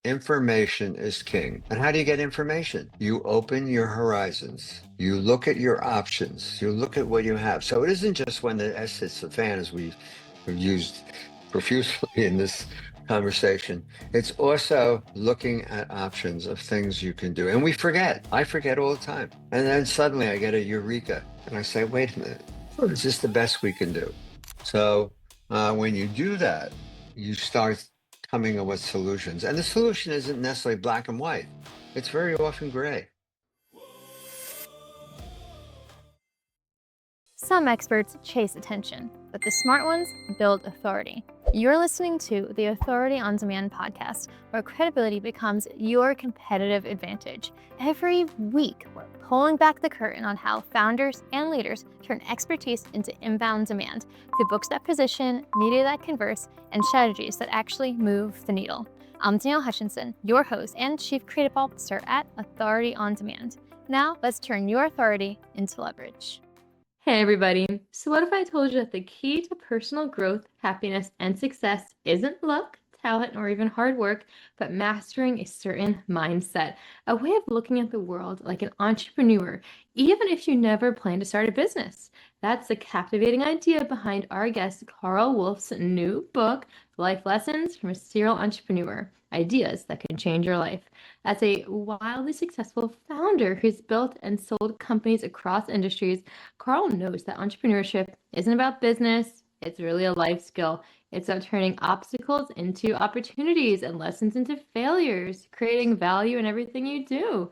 Information is king. And how do you get information? You open your horizons. You look at your options. You look at what you have. So it isn't just when the S hits the fan, as we've used profusely in this conversation. It's also looking at options of things you can do. And we forget. I forget all the time. And then suddenly I get a eureka and I say, wait a minute, is this the best we can do? So when you do that, you start coming up with solutions. And the solution isn't necessarily black and white. It's very often gray. Some experts chase attention, but the smart ones build authority. You're listening to the Authority on Demand podcast, where credibility becomes your competitive advantage. Every week, we're pulling back the curtain on how founders and leaders turn expertise into inbound demand through books that position, media that converse, and strategies that actually move the needle. I'm Danielle Hutchinson, your host and Chief Creative Officer at Authority on Demand. Now, let's turn your authority into leverage. Hey everybody, so what if I told you that the key to personal growth, happiness, and success isn't luck, talent, or even hard work, but mastering a certain mindset, a way of looking at the world like an entrepreneur, even if you never plan to start a business? That's the captivating idea behind our guest Carl Wolf's new book, Life Lessons from a Serial Entrepreneur, Ideas That Can Change Your Life. As a wildly successful founder who's built and sold companies across industries, Carl knows that entrepreneurship isn't about business, it's really a life skill. It's about turning obstacles into opportunities and lessons into failures, creating value in everything you do.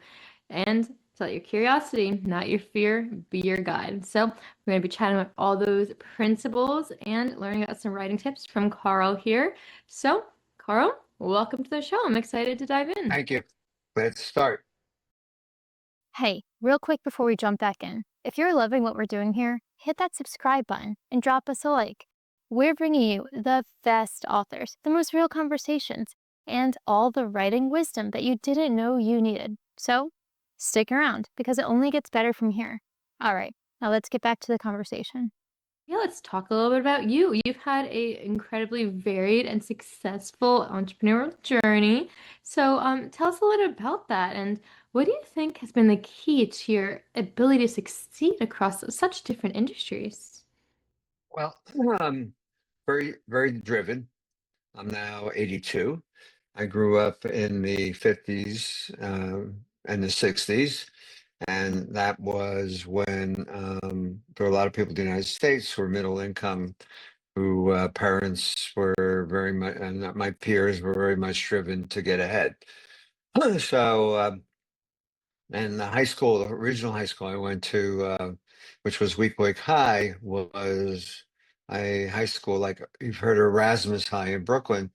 And to let your curiosity, not your fear, be your guide. So we're going to be chatting about all those principles and learning about some writing tips from Carl here. So, Carl, welcome to the show. I'm excited to dive in. Thank you. Let's start. Hey, real quick before we jump back in, if you're loving what we're doing here, hit that subscribe button and drop us a like. We're bringing you the best authors, the most real conversations, and all the writing wisdom that you didn't know you needed. So stick around because it only gets better from here. All right, now let's get back to the conversation. Yeah, let's talk a little bit about you. You've had an incredibly varied and successful entrepreneurial journey. So tell us a little bit about that. And what do you think has been the key to your ability to succeed across such different industries? Well, very, very driven. I'm now 82. I grew up in the 50s and the 60s. And that was when there were a lot of people in the United States who were middle income, who parents were very much, and my peers were very much driven to get ahead. So, and the high school, the original high school I went to, which was Weequahic High, was a high school like you've heard of Erasmus High in Brooklyn,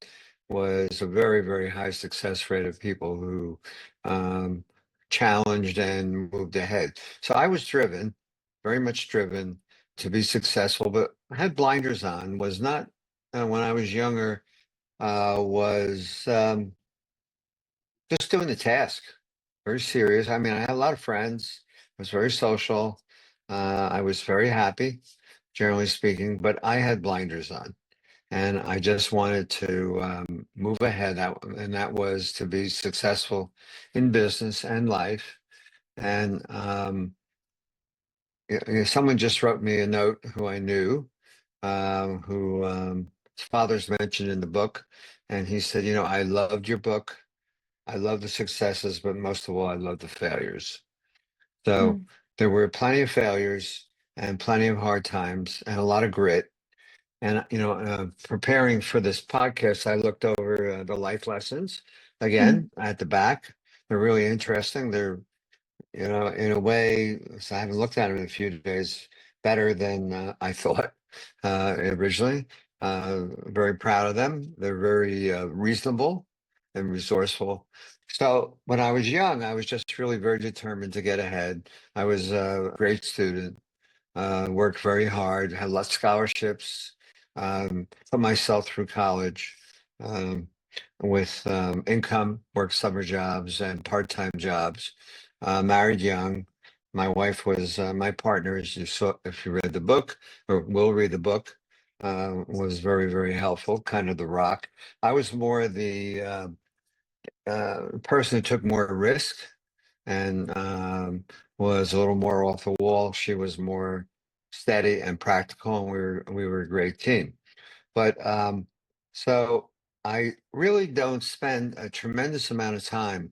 was a very, very high success rate of people who um, challenged and moved ahead. So I was driven, very much driven to be successful, but I had blinders on, was not, when I was younger, was just doing the task, very serious. I mean, I had a lot of friends. I was very social. I was very happy, generally speaking, but I had blinders on, and I just wanted to move ahead. And that was to be successful in business and life. And someone just wrote me a note who I knew, who his father's mentioned in the book, and he said, I loved your book. I love the successes, but most of all, I love the failures. So Mm. there were plenty of failures and plenty of hard times and a lot of grit. And, preparing for this podcast, I looked over the life lessons again at the back. They're really interesting. They're, in a way, so I haven't looked at them in a few days, better than I thought originally. Very proud of them. They're very reasonable and resourceful. So when I was young, I was just really very determined to get ahead. I was a great student, worked very hard, had lots of scholarships, put myself through college with income, worked summer jobs and part-time jobs, married young. My wife was my partner, as you saw, if you read the book or will read the book, was very, very helpful, kind of the rock. I was more the person who took more risk and was a little more off the wall. She was more steady and practical, and we were a great team. But so I really don't spend a tremendous amount of time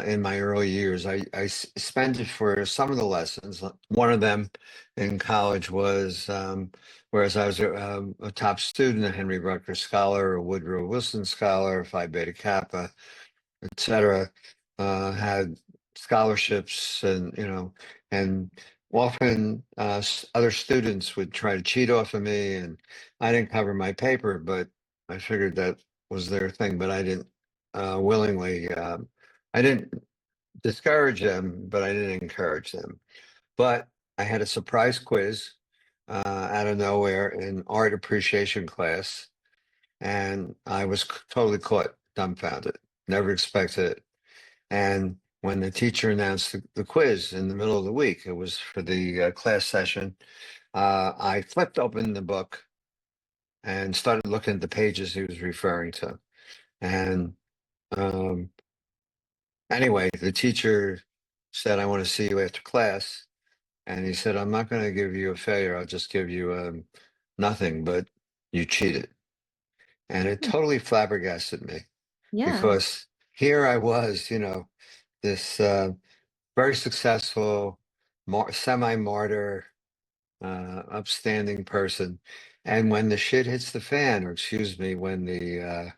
in my early years. I spent it for some of the lessons. One of them in college was, whereas I was a top student, a Henry Rutgers Scholar, a Woodrow Wilson Scholar, Phi Beta Kappa, etc., had scholarships, and and often other students would try to cheat off of me, and I didn't cover my paper, but I figured that was their thing. But I didn't willingly. I didn't discourage them, but I didn't encourage them. But I had a surprise quiz out of nowhere in art appreciation class, and I was totally caught, dumbfounded, never expected it. And when the teacher announced the quiz in the middle of the week, it was for the class session, I flipped open the book and started looking at the pages he was referring to. And anyway, the teacher said, "I want to see you after class." And he said, "I'm not going to give you a failure. I'll just give you nothing, but you cheated." And it totally flabbergasted me, Yeah. because here I was, this very successful, semi-martyr, upstanding person. And when the shit hits the fan, or excuse me, when the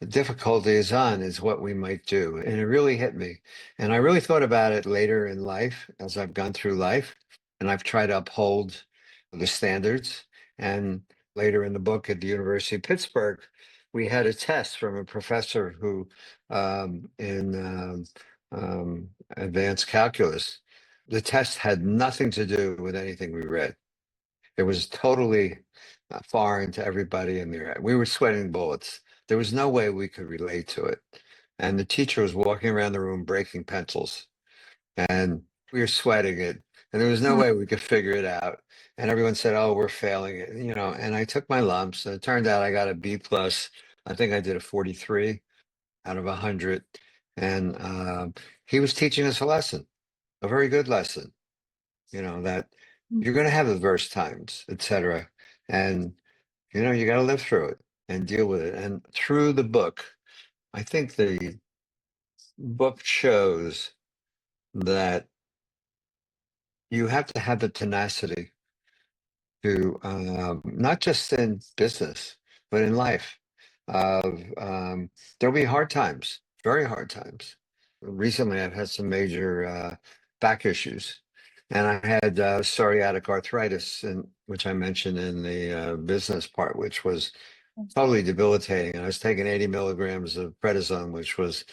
difficulty is on, is what we might do. And it really hit me. And I really thought about it later in life as I've gone through life, and I've tried to uphold the standards. And later in the book at the University of Pittsburgh, we had a test from a professor who, in advanced calculus, the test had nothing to do with anything we read. It was totally foreign to everybody in there. We were sweating bullets. There was no way we could relate to it. And the teacher was walking around the room breaking pencils, and we were sweating it. And there was no way we could figure it out. And everyone said, "Oh, we're failing it," And I took my lumps, and it turned out I got a B plus. I think I did a 43 out of 100. And he was teaching us a lesson, a very good lesson, that you're going to have adverse times, etc. And, you got to live through it and deal with it. And through the book, I think the book shows that you have to have the tenacity to, not just in business, but in life. Of There'll be hard times, very hard times. Recently, I've had some major back issues, and I had psoriatic arthritis, which I mentioned in the business part, which was totally debilitating. And I was taking 80 milligrams of prednisone, which was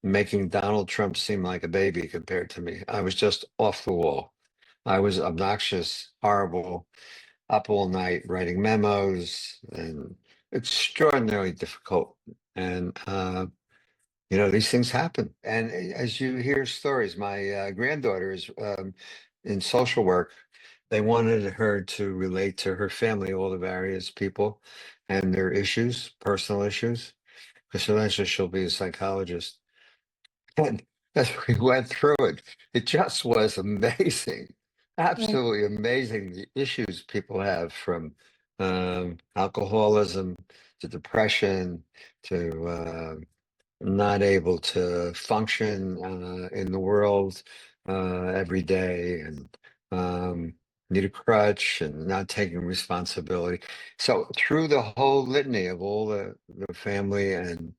making Donald Trump seem like a baby compared to me. I was just off the wall. I was obnoxious, horrible, up all night writing memos, and extraordinarily difficult. And these things happen. And as you hear stories, my granddaughter is in social work. They wanted her to relate to her family, all the various people and their issues, personal issues, because eventually she'll be a psychologist. And as we went through it, it just was amazing, absolutely amazing, the issues people have, from alcoholism to depression to not able to function in the world every day, and need a crutch, and not taking responsibility. So through the whole litany of all the family and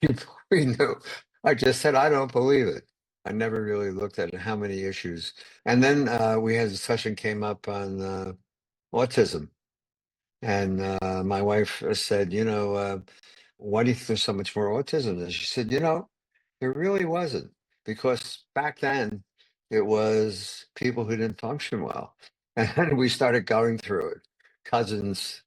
people we knew, I just said, "I don't believe it." I never really looked at how many issues. And then we had a discussion came up on autism. And my wife said, "Why do you think there's so much more autism?" And she said, "There really wasn't, because back then it was people who didn't function well." And then we started going through it. Cousins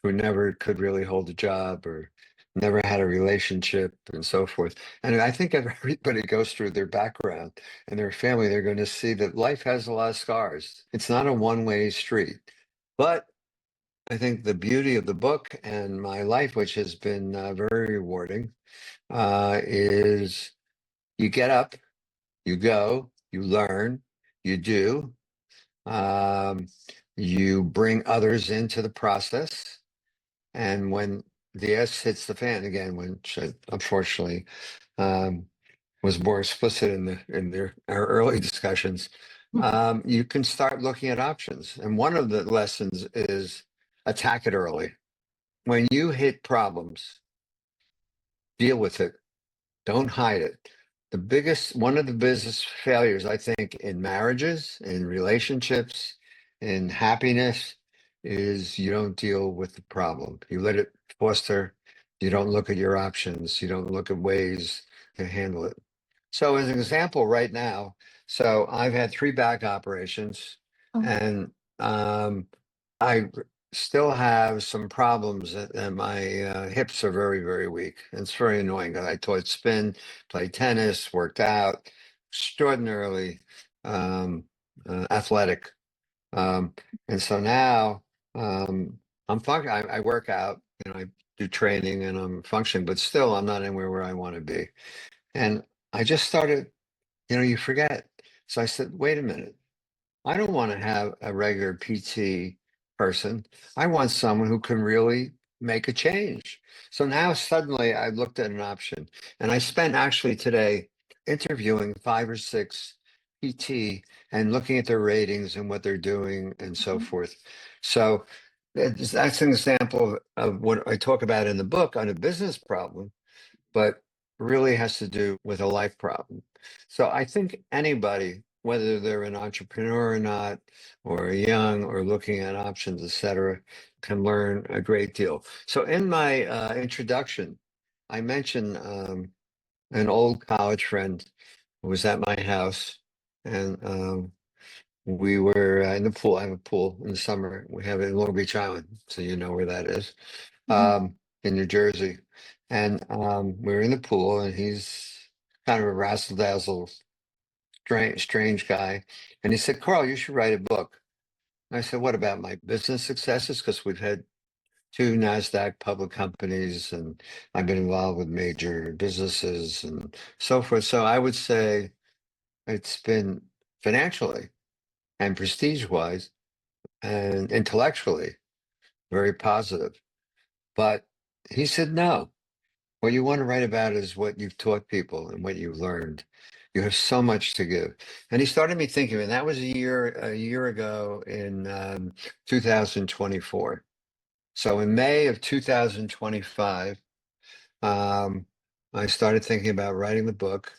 who never could really hold a job, or never had a relationship, and so forth. And I think if everybody goes through their background and their family, they're going to see that life has a lot of scars. It's not a one-way street. But I think the beauty of the book and my life, which has been very rewarding, is you get up, you go, you learn, you do, um, you bring others into the process. And when the S hits the fan again, which unfortunately um, was more explicit in our early discussions, you can start looking at options. And one of the lessons is attack it early. When you hit problems, deal with it. Don't hide it. One of the business failures, I think, in marriages, in relationships, in happiness, is you don't deal with the problem. You let it foster. You don't look at your options. You don't look at ways to handle it. So, as an example, right now, so I've had 3 back operations, Oh. and I still have some problems and my hips are very, very weak. It's very annoying. I taught spin, played tennis, worked out, extraordinarily athletic. Um, and so now I work out, I do training and I'm functioning, but still I'm not anywhere where I want to be. And I just started, you forget. So I said, wait a minute. I don't want to have a regular PT person. I want someone who can really make a change. So now suddenly I looked at an option and I spent actually today interviewing 5 or 6 PT and looking at their ratings and what they're doing and so forth. So that's an example of what I talk about in the book on a business problem, but really has to do with a life problem. So I think anybody, whether they're an entrepreneur or not, or young or looking at options, et cetera, can learn a great deal. So in my introduction, I mentioned an old college friend who was at my house, and we were in the pool. I have a pool in the summer. We have it in Long Beach Island, so you know where that is, in New Jersey. And we were in the pool, and he's kind of a razzle dazzle, strange guy. And he said, "Carl, you should write a book." And I said, "What about my business successes?" Because we've had 2 NASDAQ public companies, and I've been involved with major businesses and so forth. So I would say it's been financially and prestige wise and intellectually very positive. But he said, no. What you want to write about is what you've taught people and what you've learned. You have so much to give. And he started me thinking, and that was a year ago in 2024. So in May of 2025, um, I started thinking about writing the book.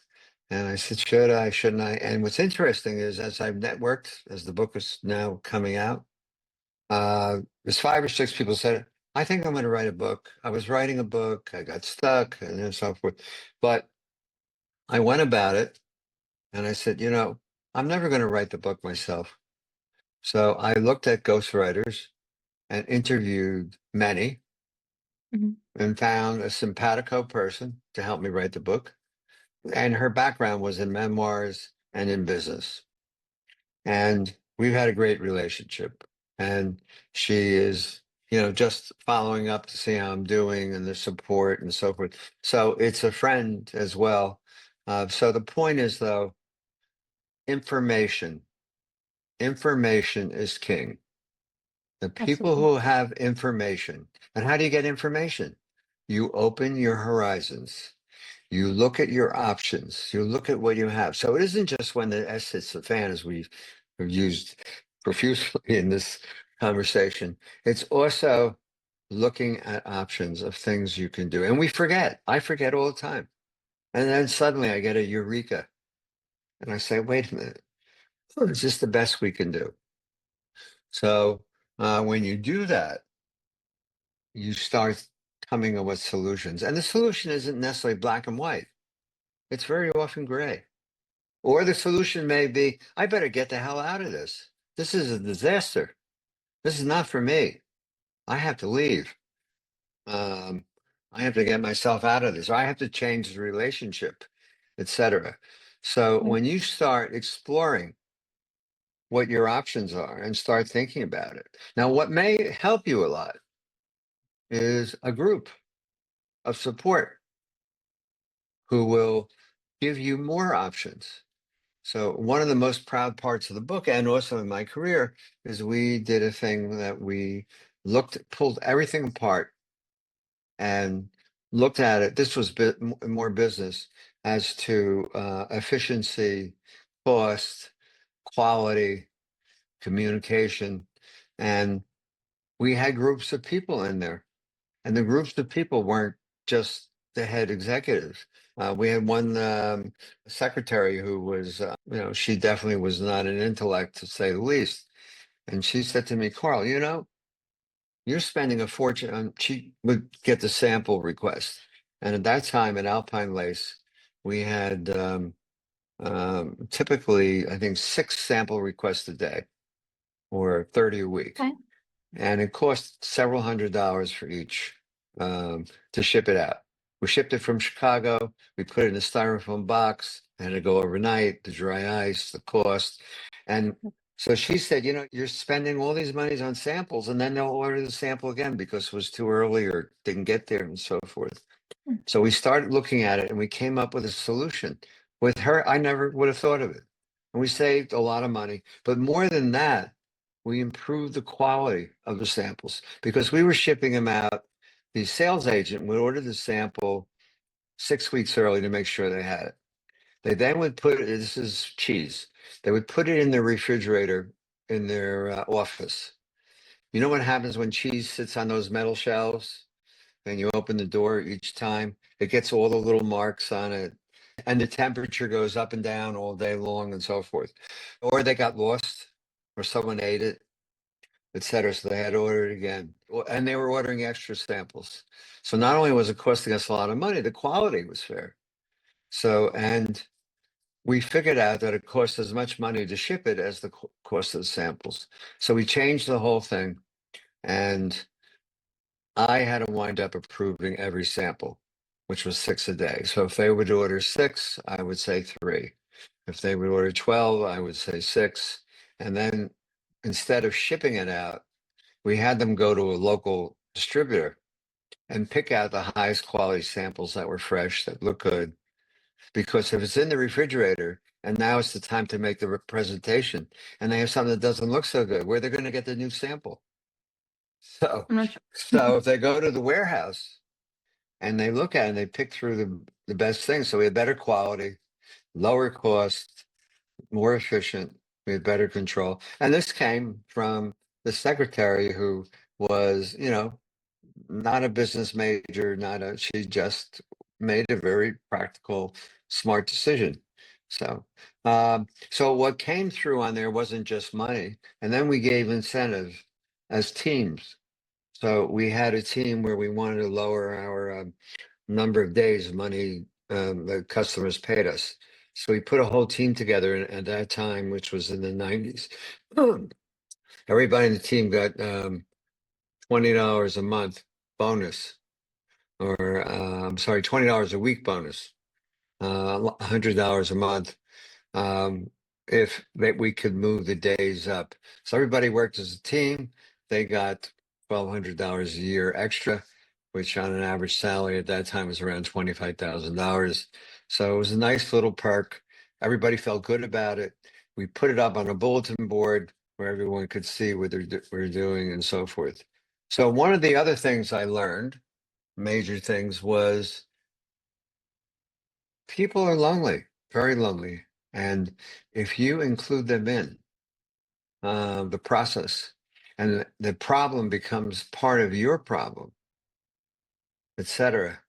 And I said, should I, shouldn't I? And what's interesting is as I've networked, as the book is now coming out, there's 5 or 6 people said, I think I'm going to write a book. I was writing a book, I got stuck, and then so forth. But I went about it and I said, I'm never going to write the book myself. So I looked at ghostwriters and interviewed many and found a simpatico person to help me write the book. And her background was in memoirs and in business. And we've had a great relationship. And she is, just following up to see how I'm doing and the support and so forth. So it's a friend as well. So the point is, though, information. Information is king. The people Absolutely. who have information. And how do you get information? You open your horizons. You look at your options. You look at what you have. So it isn't just when the S hits the fan, as we've used profusely in this conversation. It's also looking at options of things you can do. And we forget. I forget all the time. And then suddenly I get a eureka. And I say, wait a minute. Is this the best we can do? So when you do that, you start coming up with solutions. And the solution isn't necessarily black and white. It's very often gray. Or the solution may be, I better get the hell out of this. This is a disaster. This is not for me. I have to leave. I have to get myself out of this. Or I have to change the relationship, etc. So Right. when you start exploring what your options are and start thinking about it. Now, what may help you a lot is a group of support who will give you more options. So one of the most proud parts of the book, and also in my career, is we did a thing that we pulled everything apart and looked at it. This was more business as to efficiency, cost, quality, communication. And we had groups of people in there. And the groups of people weren't just the head executives. We had one secretary who was, she definitely was not an intellect, to say the least. And she said to me, Carl, you're spending a fortune on, she would get the sample request. And at that time at Alpine Lace, we had typically, I think, 6 sample requests a day or 30 a week. Okay. And it cost several $100s for each to ship it out. We shipped it from Chicago. We put it in a styrofoam box and it go overnight, the dry ice, the cost. And so she said, you're spending all these monies on samples and then they'll order the sample again because it was too early or didn't get there and so forth. So we started looking at it and we came up with a solution. With her, I never would have thought of it. And we saved a lot of money. But more than that, we improved the quality of the samples because we were shipping them out. The sales agent would order the sample 6 weeks early to make sure they had it. They then would put it, this is cheese, they would put it in the refrigerator in their office. You know what happens when cheese sits on those metal shelves and you open the door each time? It gets all the little marks on it and the temperature goes up and down all day long and so forth. Or they got lost or someone ate it, etc. So they had to order it again. And they were ordering extra samples. So not only was it costing us a lot of money, the quality was fair. So, and we figured out that it cost as much money to ship it as the cost of the samples. So we changed the whole thing. And I had to wind up approving every sample, which was 6 a day. So if they would order 6, I would say 3. If they would order 12, I would say 6. And then instead of shipping it out, we had them go to a local distributor and pick out the highest quality samples that were fresh, that look good. Because if it's in the refrigerator and now it's the time to make the presentation and they have something that doesn't look so good, where they're going to get the new sample. So, I'm not sure. so if they go to the warehouse and they look at it and they pick through the best things, so we had better quality, lower cost, more efficient, we had better control. And this came from the secretary who was, not a business major, she just made a very practical, smart decision. So, so what came through on there wasn't just money. And then we gave incentives as teams. So we had a team where we wanted to lower our number of days money the customers paid us. So we put a whole team together at that time, which was in the 90s. Everybody in the team got $20 a month bonus, or I'm sorry, $20 a week bonus, $100 a month, if we could move the days up. So everybody worked as a team. They got $1,200 a year extra, which on an average salary at that time was around $25,000. So it was a nice little perk. Everybody felt good about it. We put it up on a bulletin board where everyone could see what we're doing and so forth. So one of the other things I learned, major things, was people are lonely, very lonely. And if you include them in the process and the problem becomes part of your problem, etc.,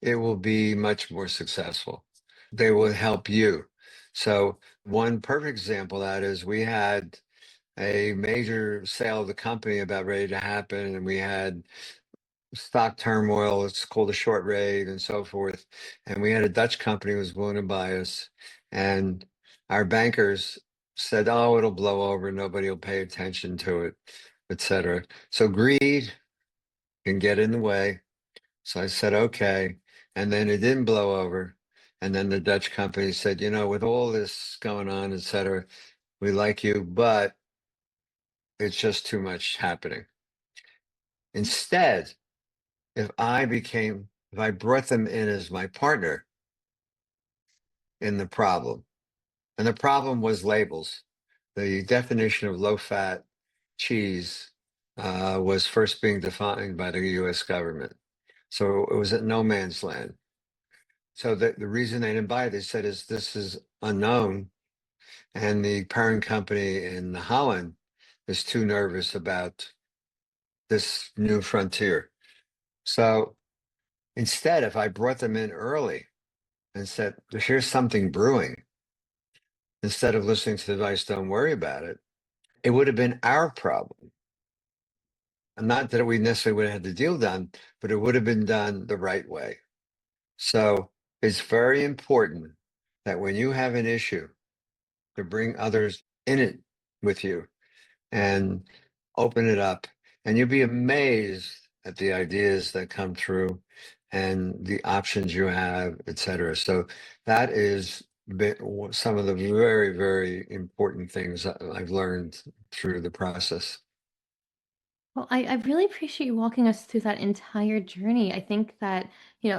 it will be much more successful. They will help you. So one perfect example of that is we had a major sale of the company about ready to happen, and we had stock turmoil. It's called a short raid and so forth. And we had a Dutch company who was willing to buy us. And our bankers said, oh, it'll blow over. Nobody will pay attention to it, etc. So greed can get in the way. So I said, okay. And then it didn't blow over. And then the Dutch company said, with all this going on, etc., we like you, but it's just too much happening. Instead, if I brought them in as my partner in the problem, and the problem was labels. The definition of low-fat cheese was first being defined by the U.S. government. So it was at no man's land. So the reason they didn't buy it, they said, is this is unknown. And the parent company in Holland is too nervous about this new frontier. So instead, if I brought them in early and said, here's something brewing, instead of listening to the advice, don't worry about it, it would have been our problem. And not that we necessarily would have had the deal done, but it would have been done the right way. So it's very important that when you have an issue, to bring others in it with you and open it up. And you'll be amazed at the ideas that come through and the options you have, et cetera. So that is some of the very, very important things I've learned through the process. Well, I really appreciate you walking us through that entire journey. I think that,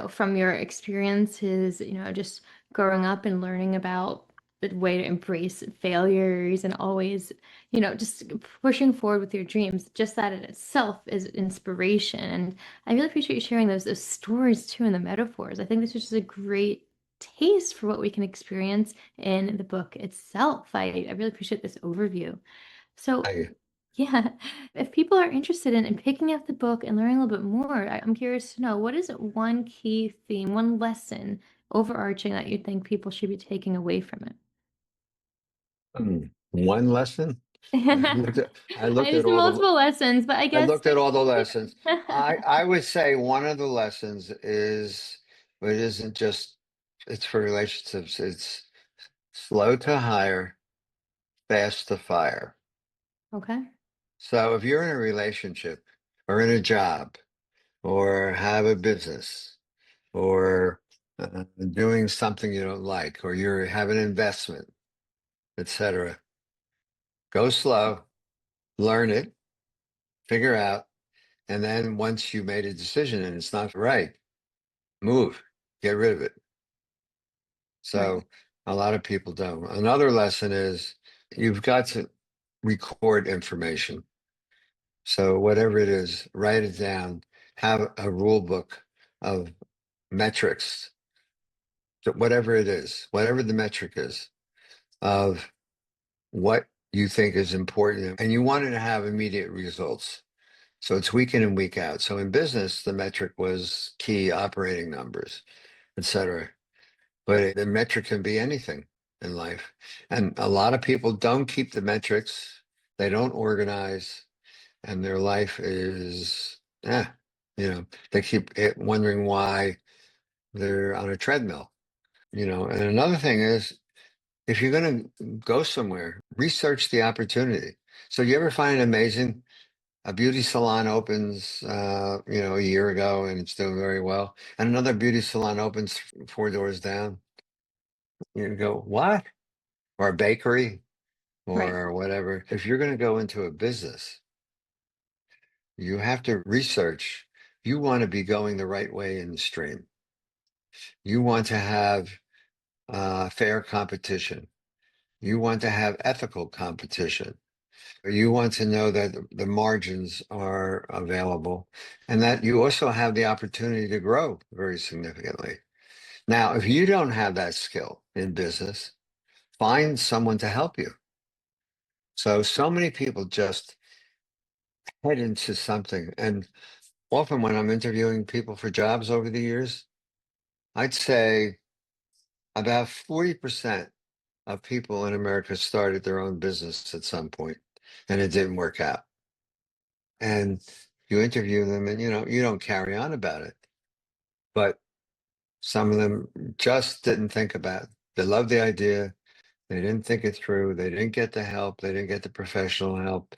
from your experiences, just growing up and learning about the way to embrace failures and always, just pushing forward with your dreams, just that in itself is inspiration. And I really appreciate you sharing those stories too and the metaphors. I think this is just a great taste for what we can experience in the book itself. I really appreciate this overview. So, I, yeah. If people are interested in picking up the book and learning a little bit more, I'm curious to know, what is one key theme, one lesson overarching that you think people should be taking away from One lesson. I it? looked at, I I looked just at see all the multiple lessons, but I I guess looked at all the lessons. I would say one of the lessons is, but it isn't just, it's for relationships. It's slow to hire, fast to fire. Okay. So if you're in a relationship or in a job or have a business or doing something you don't like, or you have an investment, etc., go slow, learn it, figure out, and then once you made a decision and it's not right, move, get rid of it. Right. So a lot of people don't. Another lesson is you've got to record information. So whatever it is, write it down, have a rule book of metrics, whatever it is, whatever the metric is, of what you think is important. And you want it to have immediate results. So it's week in and week out. So in business, the metric was key operating numbers, et cetera. But the metric can be anything in life. And a lot of people don't keep the metrics, they don't organize, and their life is, they keep wondering why they're on a treadmill. And another thing is, if you're going to go somewhere, research the opportunity. So you ever find it amazing? A beauty salon opens, a year ago and it's doing very well. And another beauty salon opens 4 doors down. You go, what? Or a bakery Right. or whatever. If you're going to go into a business, you have to research. You want to be going the right way in the stream. You want to have fair competition. You want to have ethical competition. You want to know that the margins are available and that you also have the opportunity to grow very significantly. Now, if you don't have that skill in business, find someone to help you. So many people just head into something. And often when I'm interviewing people for jobs over the years, I'd say about 40% of people in America started their own business at some point and it didn't work out. And you interview them and you don't carry on about it. But some of them just didn't think about it. They loved the idea. They didn't think it through. They didn't get the help. They didn't get the professional help,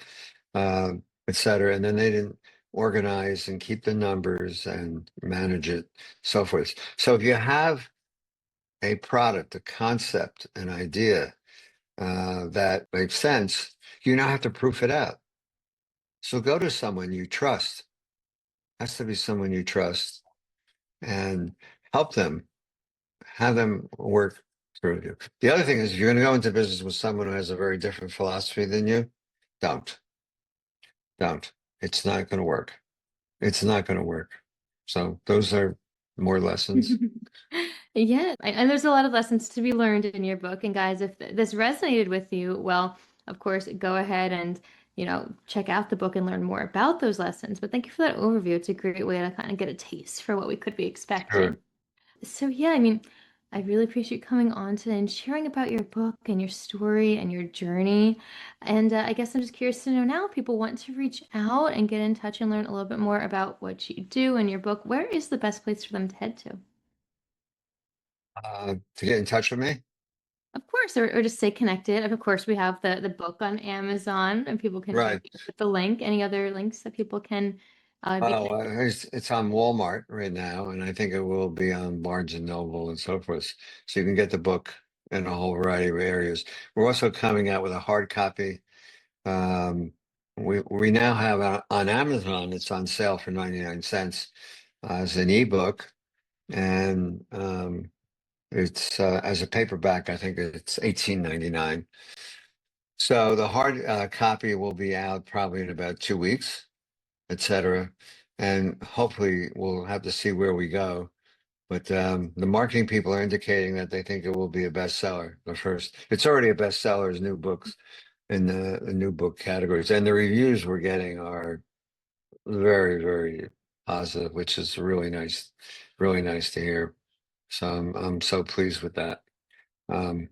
et cetera. And then they didn't organize and keep the numbers and manage it, so forth. So if you have a product, a concept, an idea, that makes sense, you now have to proof it out. So go to someone you trust. Has to be someone you trust, and help them, have them work through you. The other thing is, if you're going to go into business with someone who has a very different philosophy than you, don't. Don't. It's not going to work. It's not going to work. So those are more lessons. Yeah, and there's a lot of lessons to be learned in your book. And guys, if this resonated with you, well, of course, go ahead and, check out the book and learn more about those lessons. But thank you for that overview. It's a great way to kind of get a taste for what we could be expecting. Sure. So yeah, I mean, I really appreciate you coming on today and sharing about your book and your story and your journey. And I guess I'm just curious to know now, if people want to reach out and get in touch and learn a little bit more about what you do and your book, where is the best place for them to head to? To get in touch with me? Of course, or just stay connected. Of course, we have the book on Amazon, and people can Right. with the link. Any other links that people can be Oh, connected? it's on Walmart right now, and I think it will be on Barnes and Noble and so forth. So you can get the book in a whole variety of areas. We're also coming out with a hard copy. We now have on Amazon, it's on sale for 99 cents as an ebook, and it's as a paperback, I think it's 18.99. So the hard copy will be out probably in about 2 weeks, etc. And hopefully we'll have to see where we go. But the marketing people are indicating that they think it will be a bestseller. The first, it's already a bestseller as new books in the new book categories, and the reviews we're getting are very, very positive, which is really nice to hear. So I'm so pleased with that. Um,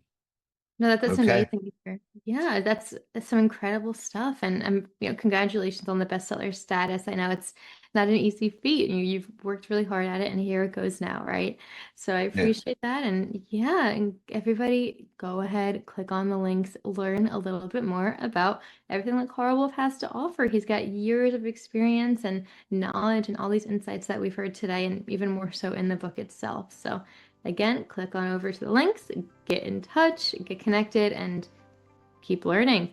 No, that's okay, amazing to hear. Yeah, that's some incredible stuff, and congratulations on the bestseller status. I know it's not an easy feat, and you've worked really hard at it, and here it goes now, right? So I yeah, appreciate that, and yeah, and everybody, go ahead, click on the links, learn a little bit more about everything that Carl Wolf has to offer. He's got years of experience and knowledge, and all these insights that we've heard today, and even more so in the book itself. So. Again, click on over to the links, get in touch, get connected, and keep learning.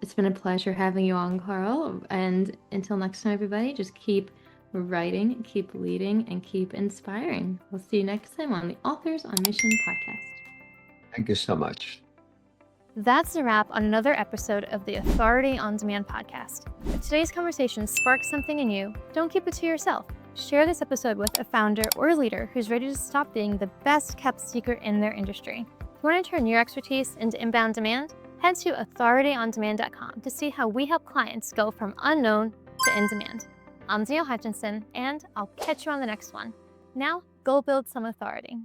It's been a pleasure having you on, Carl. And until next time, everybody, just keep writing, keep leading, and keep inspiring. We'll see you next time on the Authors on Mission podcast. thank you so much. That's a wrap on another episode of the Authority on Demand podcast. If today's conversation sparked something in you, don't keep it to yourself. Share this episode with a founder or leader who's ready to stop being the best kept secret in their industry. If you want to turn your expertise into inbound demand, head to authorityondemand.com to see how we help clients go from unknown to in demand. I'm Danielle Hutchinson, and I'll catch you on the next one. Now, go build some authority.